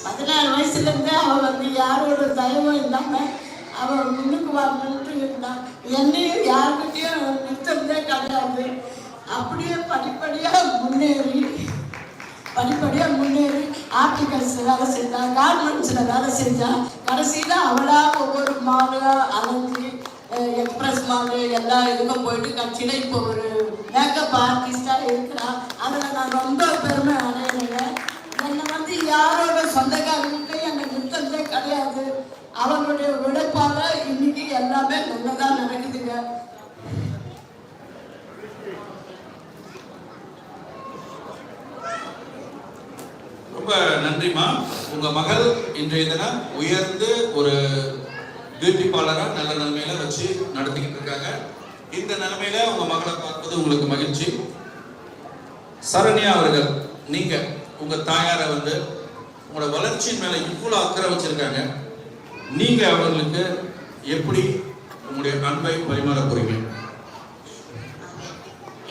14 வயசுலேருந்தே அவள் வந்து யாரோட தயவும் இல்லாமல் அவள் முன்னுக்கு வரணுன்ட்டு இருந்தான். என்னையும் யாருக்கிட்டையும் நிறுத்ததே கிடையாது. அப்படியே படிப்படியாக முன்னேறி ஆர்டிகல்ஸ் வேலை செஞ்சான், கார்மெண்ட்ஸில் வேலை செஞ்சான். கடைசியில் அவளாக ஒவ்வொரு மாலாக அலைஞ்சி எக்ஸ்பிரஸ் மாலு எல்லா இதுக்கும் போயிட்டு கட்சியில் இப்போ ஒரு மேக்கப் ஆர்டிஸ்டாக இருக்கிறான். அதில் நான் ரொம்ப பெருமை அடையிறேன். என்னை வந்து யாரோட சொந்தக்காரர்கிட்டையும் என்னை நிறுத்ததே கிடையாது. அவங்களுடைய உழைப்பால் இன்னைக்கு எல்லாமே நல்லதாக நடக்குதுங்க. ரொம்ப நன்றிமா. உங்க மகள் இன்றைய தினம் உயர்ந்து ஒரு பியூட்டி பார்லரா நல்ல நிலைமையில வச்சு நடத்திக்கிட்டு இருக்காங்க. இந்த நிலைமையில உங்க மகளை பார்ப்பது உங்களுக்கு மகிழ்ச்சி. சரண்யா அவர்கள், நீங்க உங்க தாயாரை வந்து உங்களோட வளர்ச்சியின் மேல இவ்வளவு அக்கறை வச்சிருக்காங்க. நீங்க அவர்களுக்கு எப்படி உங்களுடைய அன்பை பரிமாற போறீங்க?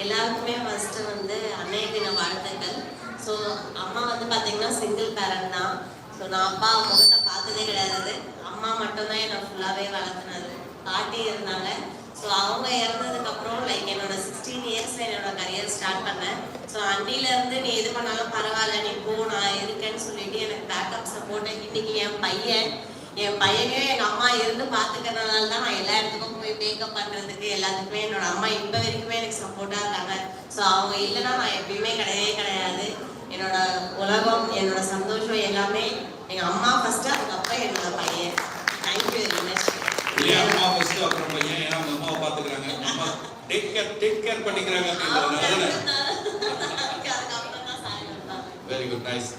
எல்லாருக்குமே ஃபர்ஸ்ட் வந்து அன்னைய தின வாழ்த்துக்கள். ஸோ அம்மா வந்து பார்த்தீங்கன்னா சிங்கிள் பேரண்ட் தான். ஸோ நான் அப்பா முகத்தை பார்த்ததே கிடையாது. அம்மா மட்டும்தான் என்னை ஃபுல்லாகவே வளர்த்துனது. பாட்டி இருந்தாங்க. ஸோ அவங்க இறந்ததுக்கப்புறம் லைக் என்னோட 16 இயர்ஸில் என்னோட கரியர் ஸ்டார்ட் பண்ணேன். ஸோ அன்னிலேருந்து நீ எது பண்ணாலும் பரவாயில்ல, நீ போ, நான் இருக்கேன்னு சொல்லிட்டு எனக்கு பேக்கப் சப்போர்ட். இன்னைக்கு என் பையனே எங்கள் அம்மா இருந்து பார்த்துக்கிறதுனால தான் நான் எல்லா இடத்துக்கும் போய் மேக்கப் பண்ணுறதுக்கு எல்லாத்துக்குமே என்னோட அம்மா இப்போ வரைக்குமே எனக்கு சப்போர்ட்டாக இருக்காங்க. ஸோ அவங்க இல்லைன்னா நான் எப்பயுமே கிடையாது. என்னோட உலகம், என்னோட சந்தோஷம் எல்லாமே எங்கள் அம்மா ஃபர்ஸ்ட்டு, அதுக்கப்புறம் என்னோட பையன். Thank you very much. அம்மா ஃபர்ஸ்ட், அப்புறம் பையன். ஏன்னா அவங்க அம்மாவை பார்த்துக்கிறாங்க, அம்மா டேக் கேர் பண்ணிக்கிறாங்க. Very good, nice.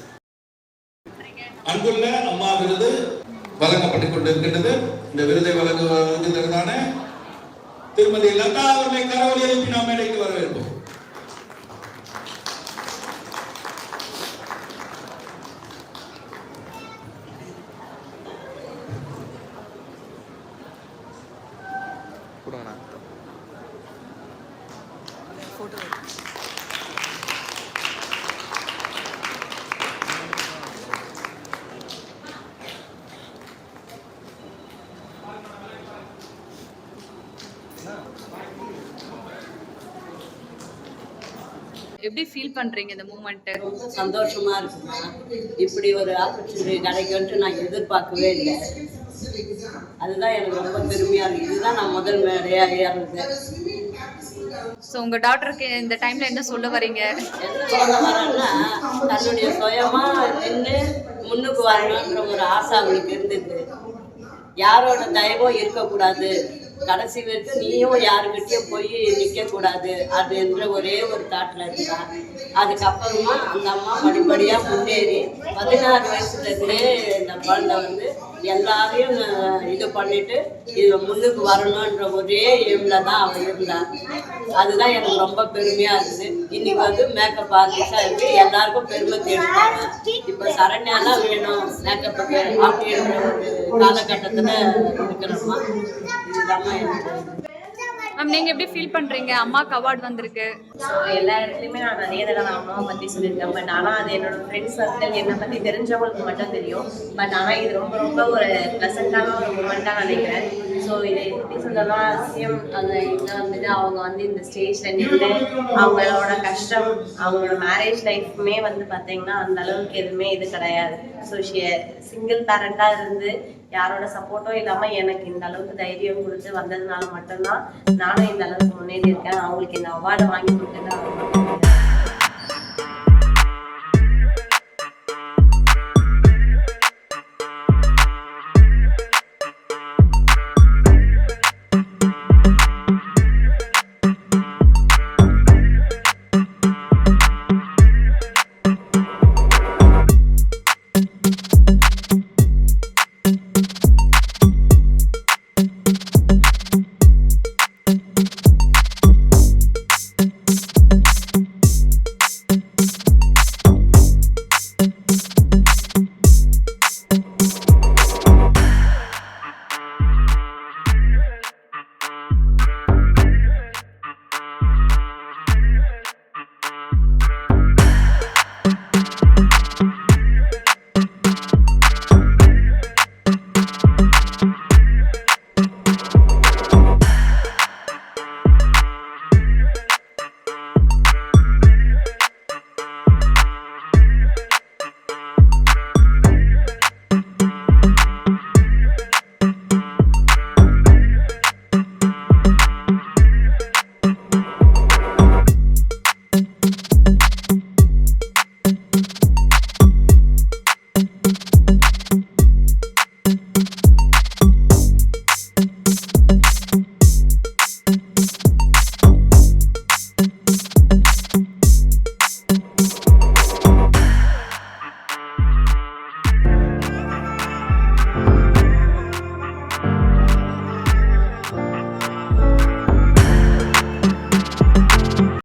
அன்புள்ள அம்மா விருது வழங்கப்பட்டுக் கொண்டிருக்கின்றது. இந்த விருதை வழங்குவதற்கான திருமதி லதா அவர்களை கரவொலி எழுப்பி நாம் மேடைக்கு வரவேற்போம். எப்படி ஃபீல் பண்றீங்க இந்த மூமெண்ட்? ரொம்ப சந்தோஷமா இருக்குமா. இப்படி ஒரு ஆப்பர்ச்சுனிட்டி கிடைக்கும்ட்டு நான் எதிர்பார்க்கவே இல்லை. அதுதான் எனக்கு ரொம்ப பெருமையா இருக்கு. இதுதான் நான் முதல் மேடையா ஏறுறது. ஸோ உங்க டாக்டருக்கு இந்த டைம்ல என்ன சொல்ல வரீங்க? என்ன சொல்ல வரேன்னா, தன்னுடைய சுயமா நின்று முன்னுக்கு வரணுன்ற ஒரு ஆசை அவளுக்கு இருந்தது. யாரோட தயவும் இருக்கக்கூடாது, கடைசி வரைக்கும் நீயும் யாருக்கிட்டையும் போய் நிற்கக்கூடாது அப்படின்ற ஒரே ஒரு தாட்டில் இருந்தா. அதுக்கப்புறமா அந்த அம்மா படிப்படியாக முன்னேறி 16 வயசுலேருந்தே இந்த குழந்தை வந்து எல்லாரையும் இது பண்ணிட்டு இது முன்னுக்கு வரணுன்ற ஒரே எய்மில் தான் அவள் இருந்தாள். அதுதான் எனக்கு ரொம்ப பெருமையாக இருக்குது. இன்னைக்கு வந்து மேக்கப் ஆர்டிஸ்டாக இருக்குது, எல்லாருக்கும் பெருமை தேடிட்டாங்க. இப்போ சரண்யா தான் வேணும் மேக்கப்புக்கு அப்படின்ற ஒரு காலகட்டத்தில் இருக்கிறோமா. இதுதாம்மா எனக்கு. மேம், நீங்க எப்படி ஃபீல் பண்றீங்க? அம்மாக்கு அவார்டு வந்திருக்கு. ஸோ எல்லா இடத்துலையுமே நான் நிறைய தடவை நான் அம்மாவை பற்றி சொல்லியிருக்கேன். பட் ஆனால் அது என்னோட ஃப்ரெண்ட்ஸ் சர்க்கிள் என்னை பற்றி தெரிஞ்சவங்களுக்கு மட்டும் தெரியும். பட் ஆனால் இது ரொம்ப ரொம்ப ஒரு ப்ளசண்ட்டான ஒரு மூமெண்ட்டாக நினைக்கிறேன். ஸோ இதை எப்படி சொல்லலாம், சிஎம் அந்த இதில் வந்துட்டு அவங்க வந்து இந்த ஸ்டேஜில் நின்று அவங்களோட கஷ்டம், அவங்களோட மேரேஜ் லைஃப்புமே வந்து பார்த்தீங்கன்னா அந்த அளவுக்கு எதுவுமே இது கிடையாது. ஸோ சிங்கிள் பேரண்டாக இருந்து யாரோட சப்போர்ட்டும் இல்லாமல் எனக்கு இந்த அளவுக்கு தைரியம் கொடுத்து வந்ததுனால மட்டும்தான் நானும் இந்த அளவுக்கு முன்னேறி இருக்கேன். அவங்களுக்கு இந்த அவார்டை வாங்கி கொடுத்துட்டு